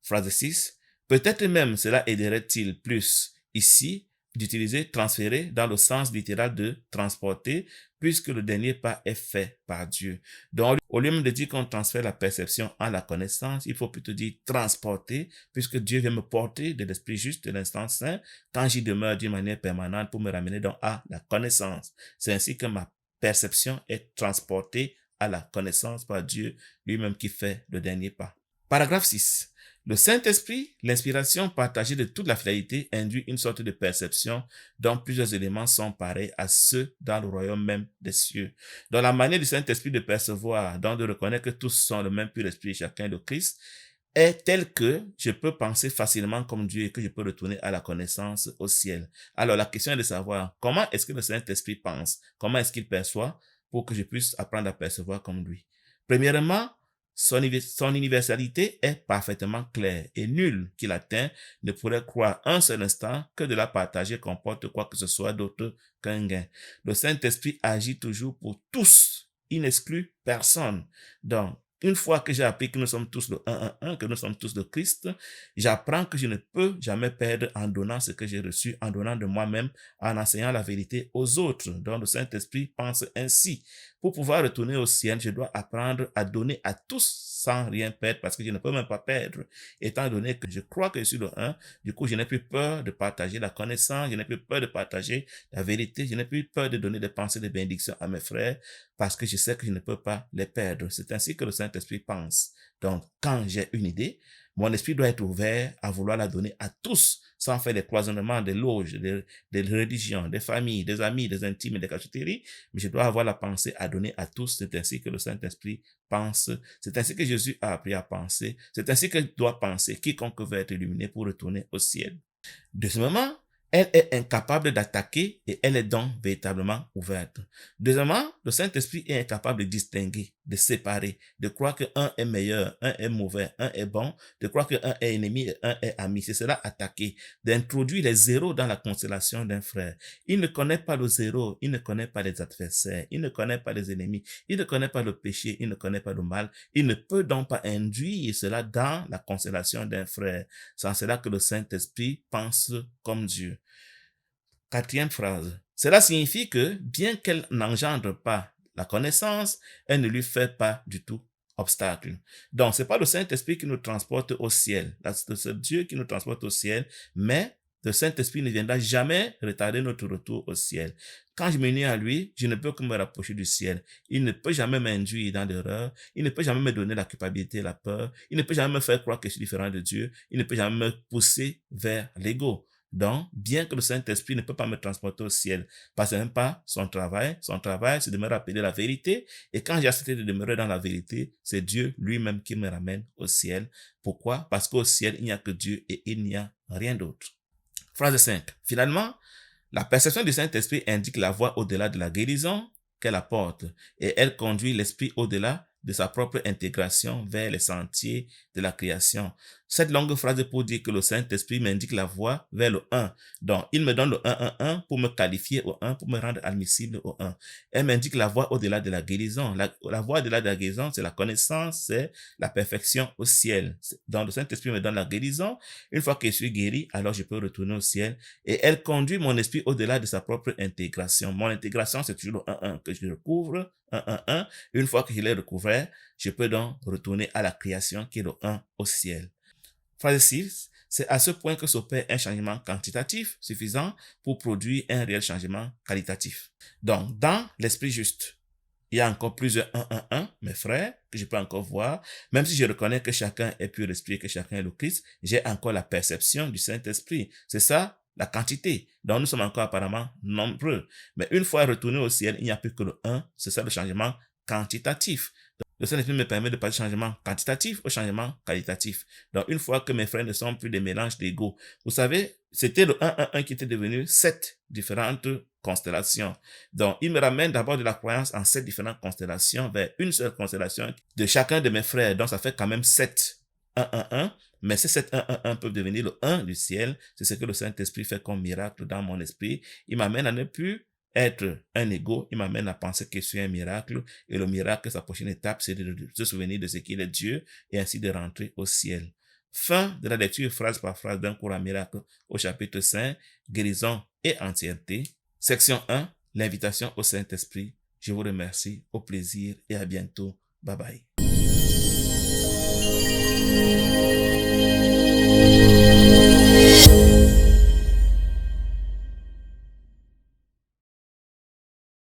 Phrase 6. Peut-être même cela aiderait-il plus ici d'utiliser transférer dans le sens littéral de transporter, puisque le dernier pas est fait par Dieu. Donc, au lieu de dire qu'on transfère la perception en la connaissance, il faut plutôt dire transporter, puisque Dieu vient me porter de l'Esprit juste de l'instant saint, quand j'y demeure d'une manière permanente pour me ramener donc à la connaissance. C'est ainsi que ma perception est transportée à la connaissance par Dieu lui-même qui fait le dernier pas. Paragraphe 6. Le Saint-Esprit, l'inspiration partagée de toute la fidélité, induit une sorte de perception dont plusieurs éléments sont pareils à ceux dans le royaume même des cieux. Dans la manière du Saint-Esprit de percevoir, donc de reconnaître que tous sont le même pur esprit et chacun le Christ, est telle que je peux penser facilement comme Dieu et que je peux retourner à la connaissance au ciel. Alors la question est de savoir comment est-ce que le Saint-Esprit pense, comment est-ce qu'il perçoit pour que je puisse apprendre à percevoir comme lui. Premièrement, son universalité est parfaitement claire et nul qui l'atteint ne pourrait croire un seul instant que de la partager comporte quoi que ce soit d'autre qu'un gain. Le Saint-Esprit agit toujours pour tous, il n'exclut personne. Donc, une fois que j'ai appris que nous sommes tous le 1-1-1, que nous sommes tous le Christ, j'apprends que je ne peux jamais perdre en donnant ce que j'ai reçu, en donnant de moi-même, en enseignant la vérité aux autres. Donc le Saint-Esprit pense ainsi. Pour pouvoir retourner au ciel, je dois apprendre à donner à tous sans rien perdre parce que je ne peux même pas perdre. Étant donné que je crois que je suis le 1, du coup, je n'ai plus peur de partager la connaissance, je n'ai plus peur de partager la vérité, je n'ai plus peur de donner des pensées de bénédiction à mes frères parce que je sais que je ne peux pas les perdre. C'est ainsi que le Saint-Esprit pense. Donc, quand j'ai une idée, mon esprit doit être ouvert à vouloir la donner à tous, sans faire des cloisonnements, des loges, des religions, des familles, des amis, des intimes et des cachotteries, mais je dois avoir la pensée à donner à tous. C'est ainsi que le Saint-Esprit pense. C'est ainsi que Jésus a appris à penser. C'est ainsi que doit penser quiconque veut être illuminé pour retourner au ciel. Deuxièmement, elle est incapable d'attaquer et elle est donc véritablement ouverte. Deuxièmement, le Saint-Esprit est incapable de distinguer, de séparer, de croire que un est meilleur, un est mauvais, un est bon, de croire que un est ennemi et un est ami. C'est cela attaquer, d'introduire les zéros dans la constellation d'un frère. Il ne connaît pas le zéro, il ne connaît pas les adversaires, il ne connaît pas les ennemis, il ne connaît pas le péché, il ne connaît pas le mal. Il ne peut donc pas induire cela dans la constellation d'un frère. C'est cela que le Saint-Esprit pense comme Dieu. Quatrième phrase. Cela signifie que, bien qu'elle n'engendre pas la connaissance, elle ne lui fait pas du tout obstacle. Donc, c'est pas le Saint-Esprit qui nous transporte au ciel. C'est Dieu qui nous transporte au ciel, mais le Saint-Esprit ne viendra jamais retarder notre retour au ciel. Quand je m'unis à lui, je ne peux que me rapprocher du ciel. Il ne peut jamais m'induire dans l'erreur. Il ne peut jamais me donner la culpabilité et la peur. Il ne peut jamais me faire croire que je suis différent de Dieu. Il ne peut jamais me pousser vers l'ego. Donc, bien que le Saint-Esprit ne peut pas me transporter au ciel, parce que ce n'est même pas son travail, c'est de me rappeler la vérité. Et quand j'ai accepté de demeurer dans la vérité, c'est Dieu lui-même qui me ramène au ciel. Pourquoi? Parce qu'au ciel, il n'y a que Dieu et il n'y a rien d'autre. Phrase 5. Finalement, la perception du Saint-Esprit indique la voie au-delà de la guérison qu'elle apporte et elle conduit l'esprit au-delà de sa propre intégration vers les sentiers de la création. Cette longue phrase pour dire que le Saint-Esprit m'indique la voie vers le 1. Donc, il me donne le 1-1-1 pour me qualifier au 1, pour me rendre admissible au 1. Elle m'indique la voie au-delà de la guérison. La voie au-delà de la guérison, c'est la connaissance, c'est la perfection au ciel. Donc, le Saint-Esprit me donne la guérison. Une fois que je suis guéri, alors je peux retourner au ciel. Et elle conduit mon esprit au-delà de sa propre intégration. Mon intégration, c'est toujours le 1-1 que je recouvre, 1-1-1. Une fois que je l'ai recouvert, je peux donc retourner à la création qui est le 1 au ciel. Phrase 6. C'est à ce point que s'opère un changement quantitatif suffisant pour produire un réel changement qualitatif. Donc, dans l'esprit juste, il y a encore plusieurs 1, mes frères, que je peux encore voir. Même si je reconnais que chacun est pur esprit, que chacun est le Christ, j'ai encore la perception du Saint-Esprit. C'est ça, la quantité. Donc, nous sommes encore apparemment nombreux. Mais une fois retourné au ciel, il n'y a plus que le 1. C'est ça le changement quantitatif. Donc, le Saint-Esprit me permet de passer du changement quantitatif au changement qualitatif. Donc, une fois que mes frères ne sont plus des mélanges d'ego, vous savez, c'était le 1 qui était devenu 7 différentes constellations. Donc, il me ramène d'abord de la croyance en 7 différentes constellations vers une seule constellation de chacun de mes frères. Donc, ça fait quand même 7 1. Mais ces 7 1 peuvent devenir le 1 du ciel. C'est ce que le Saint-Esprit fait comme miracle dans mon esprit. Il m'amène à ne plus être un ego, il m'amène à penser que je suis un miracle, et le miracle, sa prochaine étape, c'est de se souvenir de ce qu'il est Dieu, et ainsi de rentrer au ciel. Fin de la lecture phrase par phrase d'un cours à miracle au chapitre 5, guérison et entièreté. Section 1, l'invitation au Saint-Esprit. Je vous remercie, au plaisir et à bientôt. Bye bye.